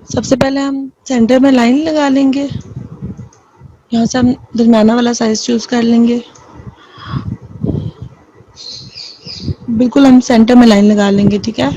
सबसे पहले हम सेंटर में लाइन लगा लेंगे। यहाँ से हम दरमियाना वाला साइज चूज कर लेंगे। बिल्कुल हम सेंटर में लाइन लगा लेंगे, ठीक है।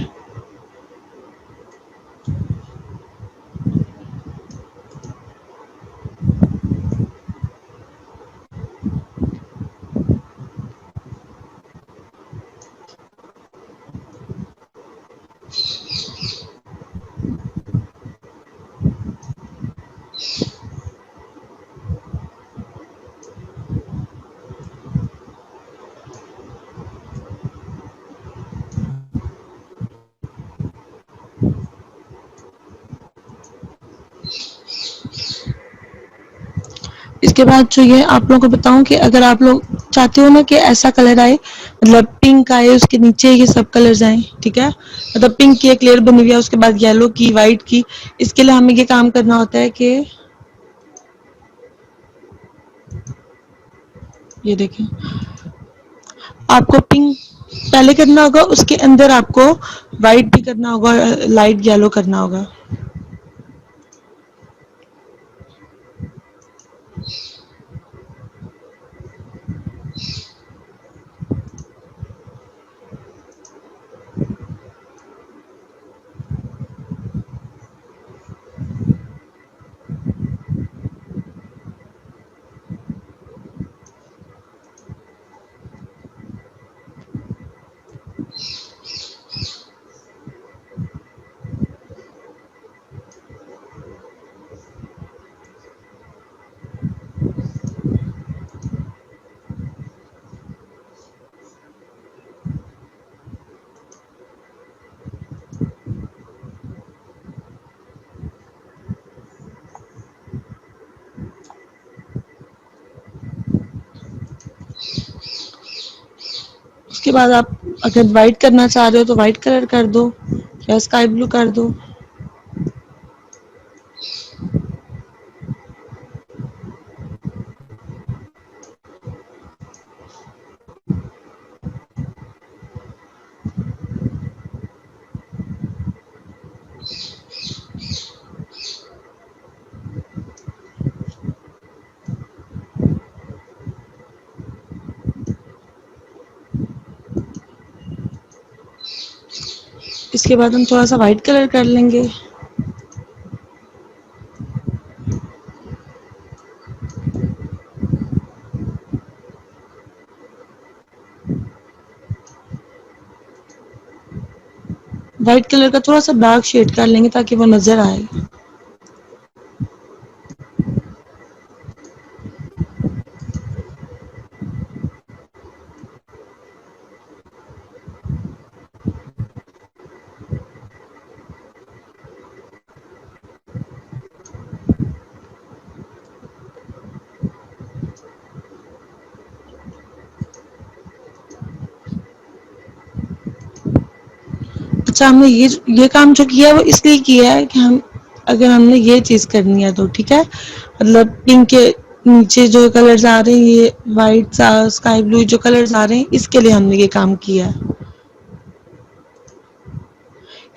इसके बाद जो ये आप लोगों को बताऊं कि अगर आप लोग चाहते हो ना कि ऐसा कलर आए, मतलब पिंक आए, उसके नीचे ये सब कलर्स आए, ठीक है। मतलब पिंक की एक लेयर बनी हुई है, उसके बाद येलो की, वाइट की। इसके लिए हमें ये काम करना होता है कि ये देखें, आपको पिंक पहले करना होगा, उसके अंदर आपको वाइट भी करना होगा, लाइट येलो करना होगा। उसके बाद आप अगर वाइट करना चाह रहे हो तो वाइट कलर कर दो या स्काई ब्लू कर दो। इसके बाद हम थोड़ा सा वाइट कलर कर लेंगे। वाइट कलर का थोड़ा सा डार्क शेड कर लेंगे ताकि वो नजर आए। अच्छा, हमने ये काम जो किया है वो इसलिए किया है कि हम अगर हमने ये चीज करनी है तो ठीक है। मतलब पिंक के नीचे जो कलर्स आ रहे हैं, ये वाइट स्काई ब्लू जो कलर्स आ रहे हैं, इसके लिए हमने ये काम किया है।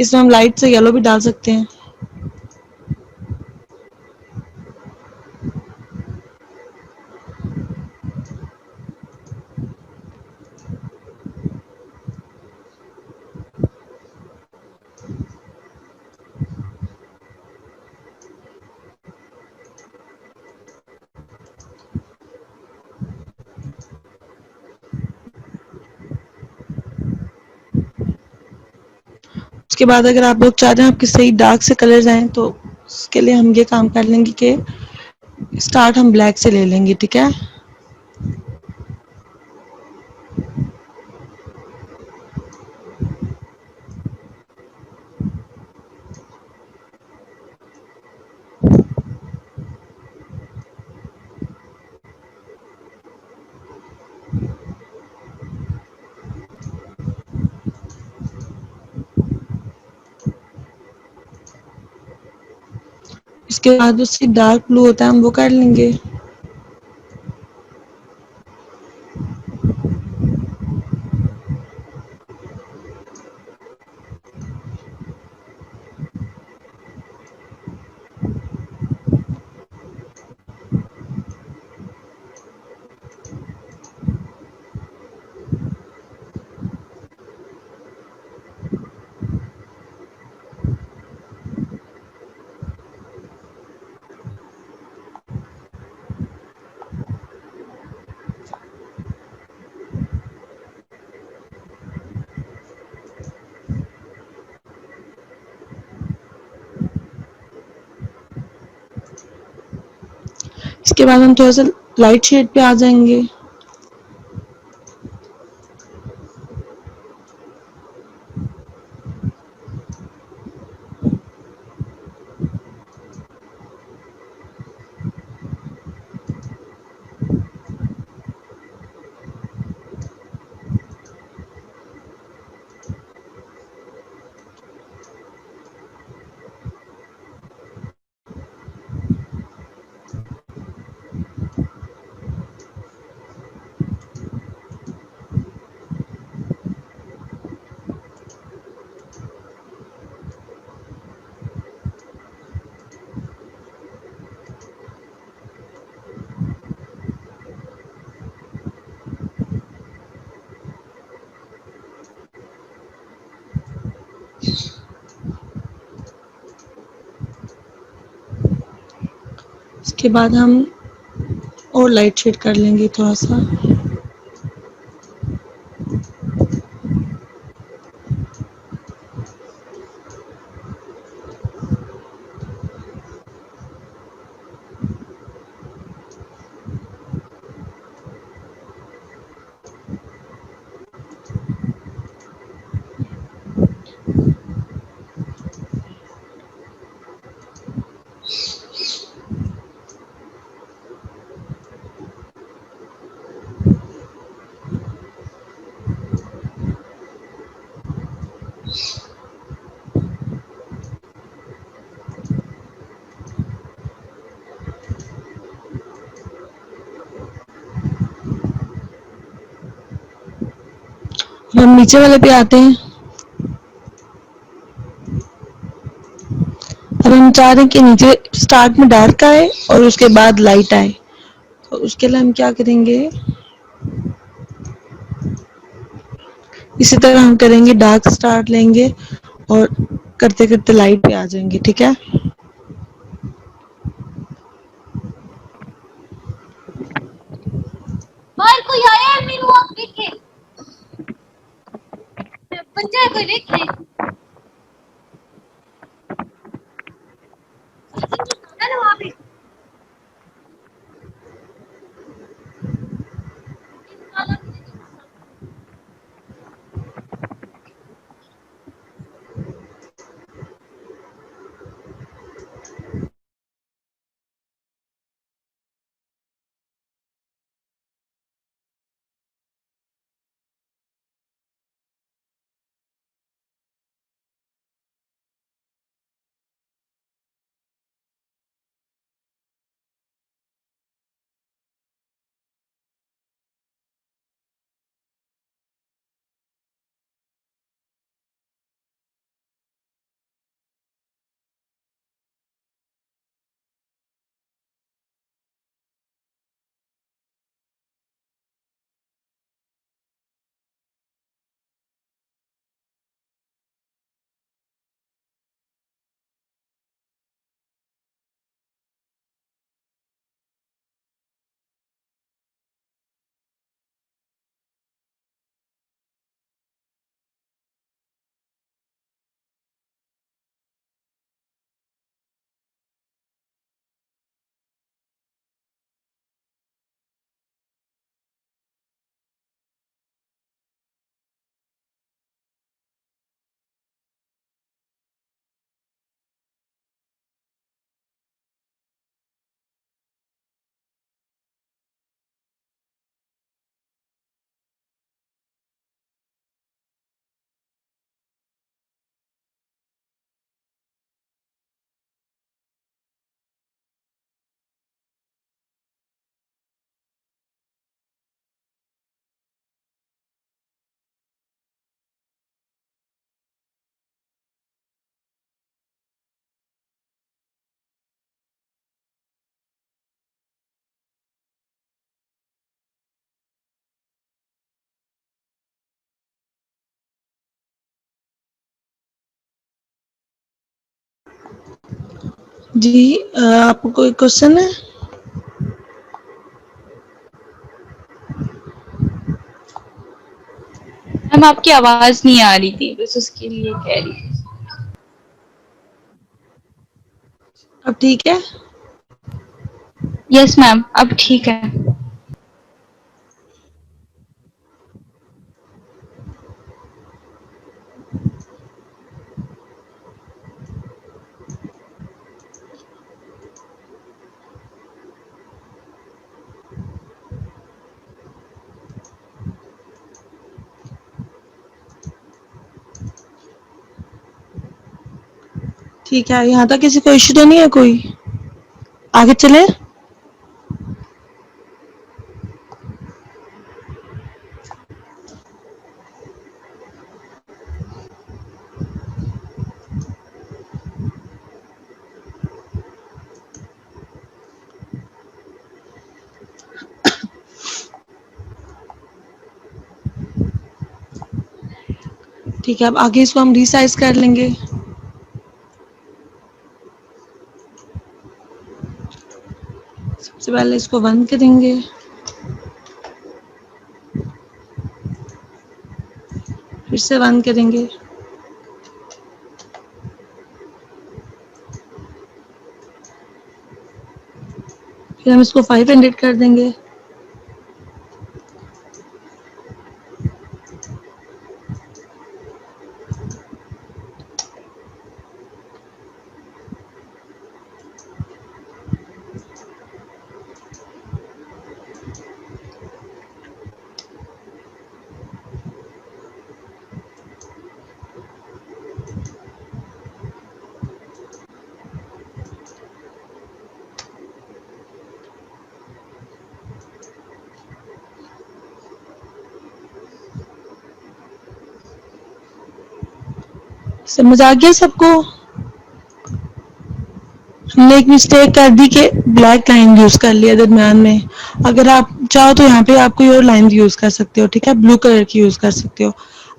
इसमें हम लाइट से येलो भी डाल सकते हैं। उसके बाद अगर आप लोग चाह रहे हैं आपके सही डार्क से कलर्स आए तो उसके लिए हम ये काम कर लेंगे कि स्टार्ट हम ब्लैक से ले लेंगे, ठीक है। इसके बाद उससे डार्क ब्लू होता है, हम वो कर लेंगे। इसके बाद हम थोड़ा सा लाइट शेड पे आ जाएंगे। इसके बाद हम और लाइट शेड कर लेंगे थोड़ा सा। हम नीचे वाले पे आते हैं। अब हम चाह रहे हैं कि नीचे स्टार्ट में डार्क आए और उसके बाद लाइट आए, तो उसके लिए हम क्या करेंगे, इसी तरह हम करेंगे, डार्क स्टार्ट लेंगे और करते करते लाइट पे आ जाएंगे। ठीक है, बाहर कोई आया है मेरे को देखे बच्चा है कोई देखे है ना वहाँ पे जी आपको कोई क्वेश्चन है? मैम आपकी आवाज नहीं आ रही थी, बस उसके लिए कह रही थी। अब ठीक है? यस मैम, अब ठीक है। ठीक है, यहाँ तक किसी को इश्यू तो नहीं है कोई? आगे चले? ठीक है, अब आगे इसको हम रीसाइज कर लेंगे। सबसे पहले इसको बंद करेंगे। फिर से बंद करेंगे। फिर हम इसको 500 कर देंगे। समझ आ गया सबको? हमने एक मिस्टेक कर दी कि ब्लैक लाइन यूज कर लिया दरमियान में। अगर आप चाहो तो यहाँ पे आप कोई और लाइन यूज कर सकते हो, ठीक है? ब्लू कलर की यूज कर सकते हो।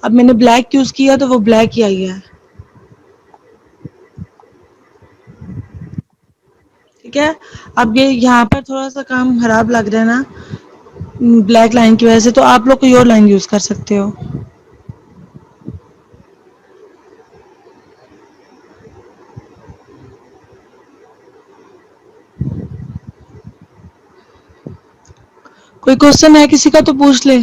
अब मैंने ब्लैक यूज किया तो वो ब्लैक ही आई है, ठीक है? अब ये यहाँ पर थोड़ा सा काम खराब लग रहा है ना ब्लैक लाइन की वजह से, तो आप लोग कोई और लाइन यूज कर सकते हो। कोई क्वेश्चन है किसी का तो पूछ ले।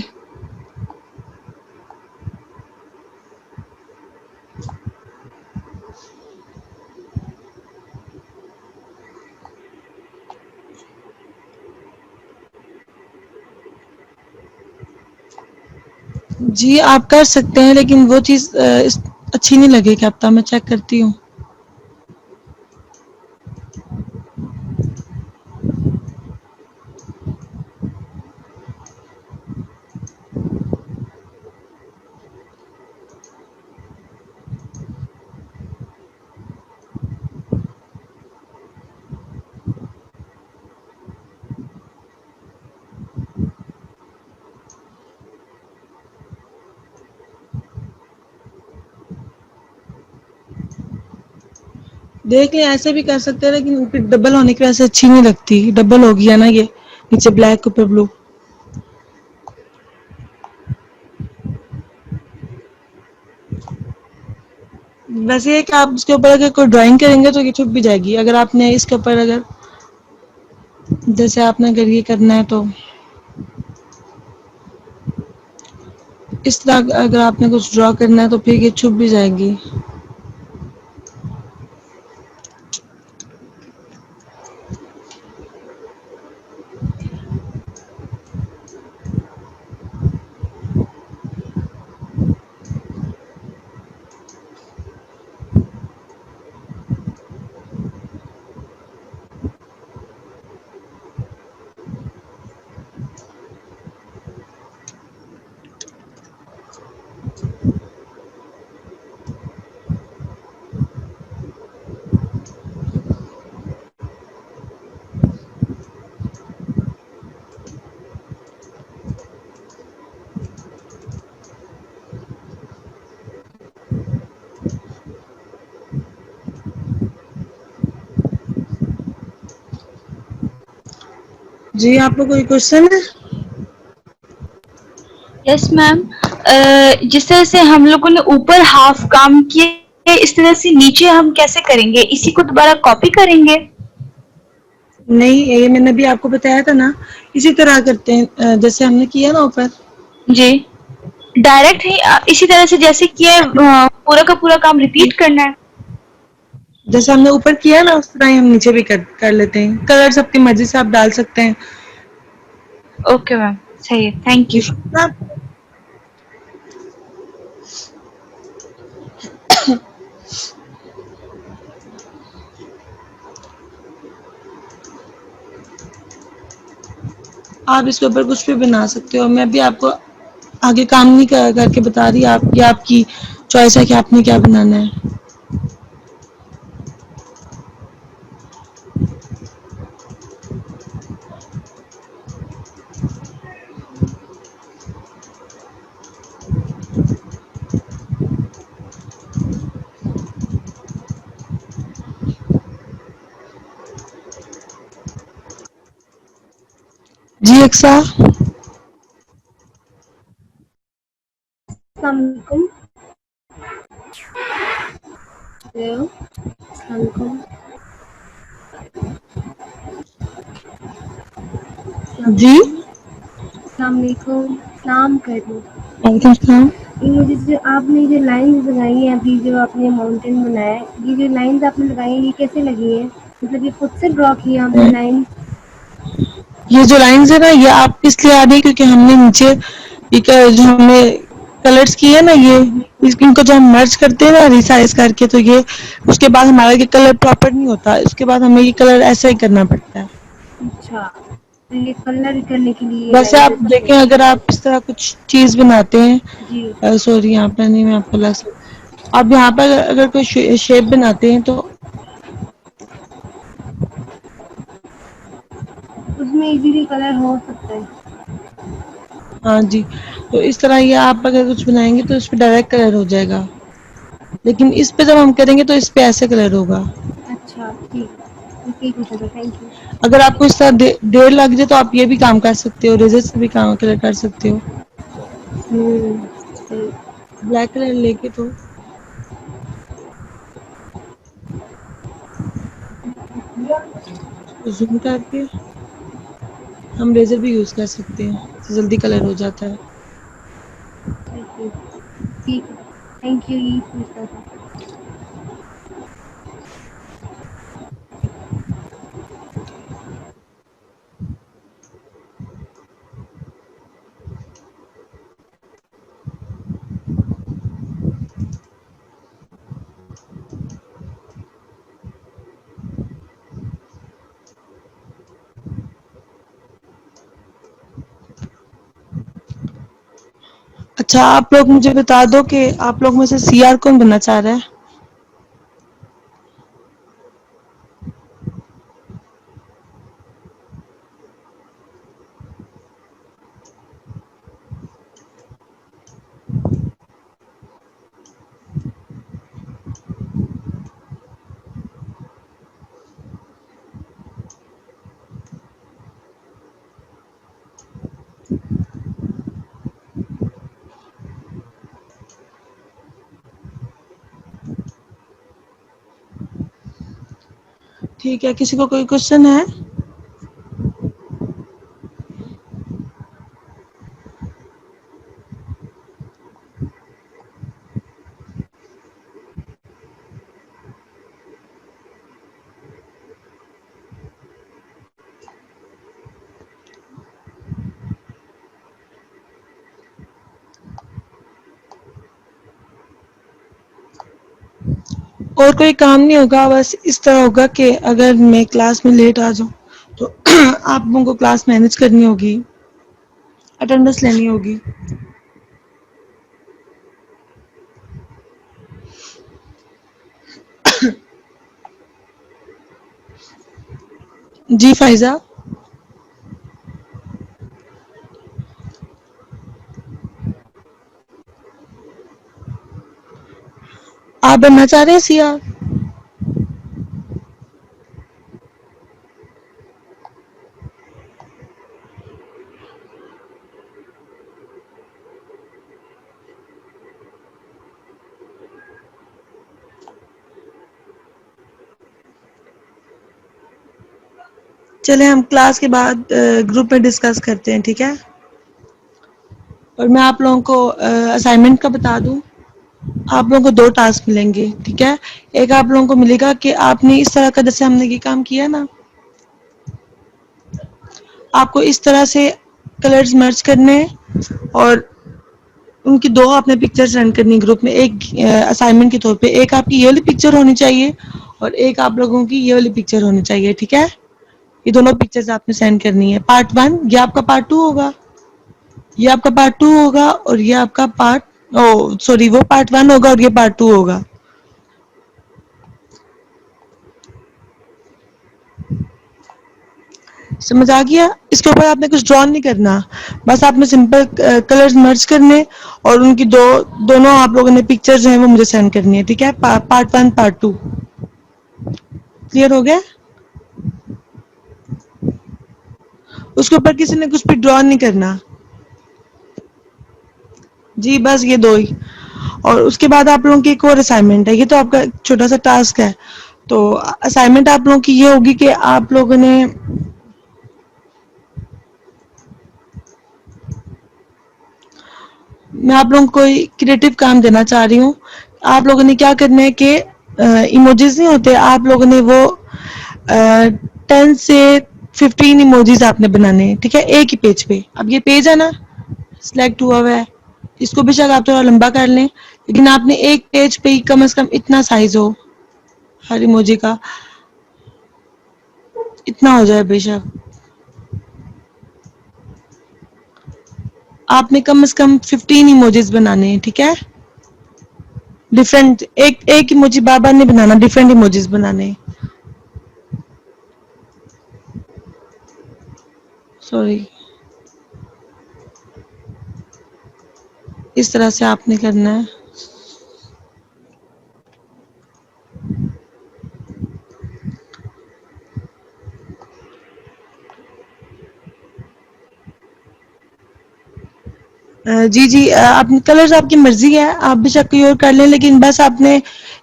जी आप कर सकते हैं, लेकिन वो चीज़ अच्छी नहीं लगेगी। अब तो मैं चेक करती हूँ। देख लें, ऐसे भी कर सकते हैं, लेकिन फिर डबल होने की वजह से अच्छी नहीं लगती। डबल हो गया ना ये, नीचे ब्लैक ऊपर ब्लू। वैसे ये कि आप इसके ऊपर अगर कोई ड्राइंग करेंगे तो ये छुप भी जाएगी। अगर आपने इसके ऊपर अगर जैसे आपने अगर ये करना है तो इस तरह अगर आपने कुछ ड्रॉ करना है तो फिर ये छुप भी जाएगी। जी आपको कोई क्वेश्चन है? यस मैम, जिस तरह से हम लोगों ने ऊपर हाफ काम किए, इस तरह से नीचे हम कैसे करेंगे? इसी को दोबारा कॉपी करेंगे? नहीं, ये मैंने भी आपको बताया था ना, इसी तरह करते हैं जैसे हमने किया ना ऊपर। जी, डायरेक्ट ही इसी तरह से जैसे किए पूरा का पूरा काम रिपीट करना है। जैसे हमने ऊपर किया ना उस तरह ही हम नीचे भी कर लेते हैं। कलर्स अपनी मर्जी से आप डाल सकते हैं। ओके मैम, सही है, थैंक यू। आप इसके ऊपर कुछ भी बना सकते हो। मैं भी आपको आगे काम नहीं करके बता रही, आप ये आपकी चॉइस है कि आपने क्या बनाना है। जी अक्सा। अस्सलामुअलैकुम। हेलो, अस्सलामुअलैकुम। जी अस्सलामुअलैकुम, सलाम करूँ। वालेकुम सलाम। ये मुझे जो आपने जो लाइन्स लगाई हैं अभी जो आपने माउंटेन बनाया है, ये जो लाइन्स आपने लगाई हैं ये कैसे लगी हैं? मतलब ये खुद से ड्रॉ किया आपने लाइन? ये जो लाइंस है ना, ये आप इसलिए आ रही है क्योंकि हमने नीचे जो हमने कलर्स किए हैं ना, ये इनको जो हम मर्ज करते हैं ना रिसाइज करके, तो ये उसके बाद हमारा ये कलर प्रॉपर नहीं होता। इसके बाद हमें ये कलर ऐसा ही करना पड़ता है। अच्छा, तो ये कलर करने के लिए ये वैसे लाइन्स आप अच्छी देखें, हैं। अगर आप इस तरह कुछ चीज बनाते जी। हैं, सॉरी यहाँ पर नहीं, मैं आपको लग आप यहाँ पर अगर कोई शेप बनाते हैं तो उसमें इजीली कलर हो सकता है। हाँ जी, तो इस तरह ये आप अगर कुछ बनाएंगे तो इस पे डायरेक्ट कलर हो जाएगा, लेकिन इस पे जब हम करेंगे तो इस पे ऐसे कलर होगा। अच्छा, ठीक। ठीक है, पूछा था, थैंक यू। अगर आपको इस तरह देर लग जाए तो आप ये भी काम कर सकते हो, रेजर से भी काम कलर कर सकते हो। सही। ब्लैक कलर लेके तो उसको जूम करके हम रेजर भी यूज कर सकते हैं, इससे जल्दी कलर हो जाता है। Thank you. ठीक है, थैंक यू, यही पूछना था। अच्छा, आप लोग मुझे बता दो कि आप लोग में से सीआर कौन बनना चाह रहा है। ठीक है, किसी को कोई क्वेश्चन है। और कोई काम नहीं होगा, बस इस तरह होगा कि अगर मैं क्लास में लेट आ जाऊं तो आप लोगों को क्लास मैनेज करनी होगी, अटेंडेंस लेनी होगी। जी फाइजा, आप बनना चाह रहे हैं सीआर। चले हम क्लास के बाद ग्रुप में डिस्कस करते हैं, ठीक है? और मैं आप लोगों को असाइनमेंट का बता दूं। आप लोगों को 2 टास्क मिलेंगे, ठीक है? एक आप लोगों को मिलेगा कि आपने इस तरह का, जैसे हमने ये काम किया ना, आपको इस तरह से कलर्स मर्ज करने हैं और उनकी 2 आपने पिक्चर सेंड करनी है ग्रुप में। एक असाइनमेंट के तौर पे एक आपकी ये वाली पिक्चर होनी चाहिए और एक आप लोगों की ये वाली पिक्चर होनी चाहिए, ठीक है? ये दोनों पिक्चर्स आपने सेंड करनी है। पार्ट 1 ये आपका पार्ट 2 होगा, ये आपका पार्ट 2 होगा और ये आपका पार्ट सॉरी वो पार्ट 1 होगा और ये पार्ट 2 होगा। समझ आ गया? इसके ऊपर आपने कुछ ड्रॉ नहीं करना, बस आपने सिंपल कलर्स मर्ज करने और उनकी दोनों आप लोगों ने पिक्चर जो है वो मुझे सेंड करनी है, ठीक है? पार्ट 1 पार्ट 2 क्लियर हो गया? उसके ऊपर किसी ने कुछ भी ड्रॉ नहीं करना जी, बस ये 2 ही। और उसके बाद आप लोगों की एक और असाइनमेंट है, ये तो आपका छोटा सा टास्क है। तो असाइनमेंट आप लोगों की ये होगी कि आप लोगों ने मैं आप लोगों को कोई क्रिएटिव काम देना चाह रही हूँ। आप लोगों ने क्या करना है कि इमोजीज नहीं होते, आप लोगों ने वो 10 से 15 इमोजीज आपने बनाने हैं, ठीक है? एक ही पेज पे। अब ये पेज है ना, सिलेक्ट हुआ हुआ है, इसको बेशक आप थोड़ा लंबा कर लें, लेकिन आपने एक पेज पे ही कम से कम इतना साइज हो हर इमोजी का, इतना हो जाए बेशक। आपने कम से कम 15 इमोजीज बनाने हैं, ठीक है? डिफरेंट, एक एक इमोजी बार बार नहीं बनाना, डिफरेंट इमोजीज बनाने हैं। सॉरी, इस तरह से आपने करना है। जी जी, आप कलर्स आपकी मर्जी है, आप बेशक कोई और कर लें, लेकिन बस आपने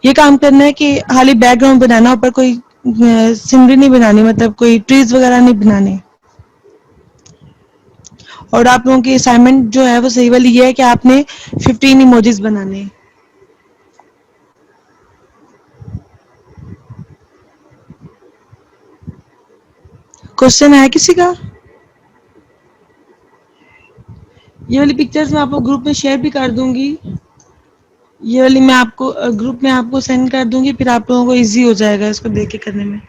ये काम करना है कि खाली बैकग्राउंड बनाना, ऊपर कोई सीनरी नहीं बनानी, मतलब कोई ट्रीज वगैरह नहीं बनाने। और आप लोगों की असाइनमेंट जो है वो सही वाली ये है कि आपने 15 इमोजीज बनाने हैं। क्वेश्चन है किसी का? ये वाली पिक्चर्स मैं आपको ग्रुप में शेयर भी कर दूंगी, ये वाली मैं आपको ग्रुप में आपको सेंड कर दूंगी, फिर आप लोगों को इजी हो जाएगा इसको देख के करने में।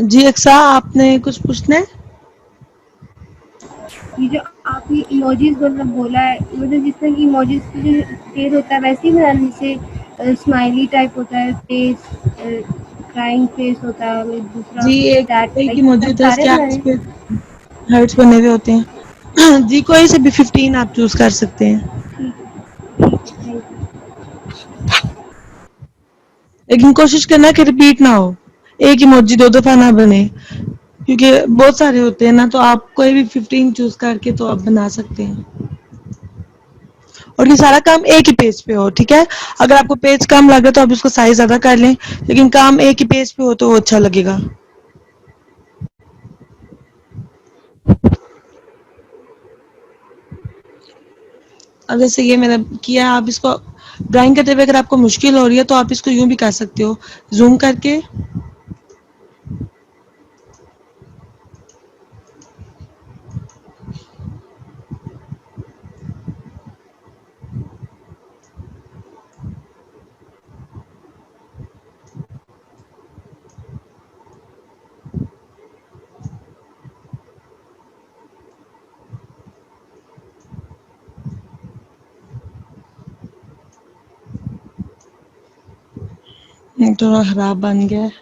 जी अक्सा, आपने कुछ पूछना है? ये जो आपने इमोजीज मतलब बोला है, मतलब जिस तरह की इमोजीज का जो फेस होता है वैसे ही बनाना, जैसे स्माइली टाइप होता है फेस, क्राइंग फेस होता है और दूसरा जी सैड एक ही टाइप, मतलब मौजूद है, सारे उसके बनाने आगे हैं? पे हर्ट्स बने हुए होते हैं। जी कोई से भी 15 आप चूज कर सकते हैं, ठीक है, थैंक यू। लेकिन कोशिश करना कि रिपीट ना हो, एक इमोजी 2 दफा ना बने, क्योंकि बहुत सारे होते हैं ना, तो आप कोई भी 15 चूज करके तो आप बना सकते हैं। और ये सारा काम एक ही पेज पे हो, ठीक है? अगर आपको पेज कम लगे तो आप उसको साइज ज्यादा कर लें, लेकिन काम एक ही पेज पे हो तो वो अच्छा लगेगा। अब जैसे ये मैंने किया, आप इसको ड्राइंग करते हुए अगर आपको मुश्किल हो रही है तो आप इसको यूं भी कर सकते हो, जूम करके। थोड़ा खराब बन गया है।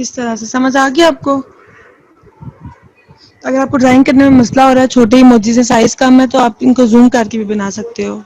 इस तरह से समझ आ गया आपको? अगर आपको ड्राइंग करने में मसला हो रहा है, छोटे इमोजी से साइज कम है, तो आप इनको ज़ूम करके भी बना सकते हो।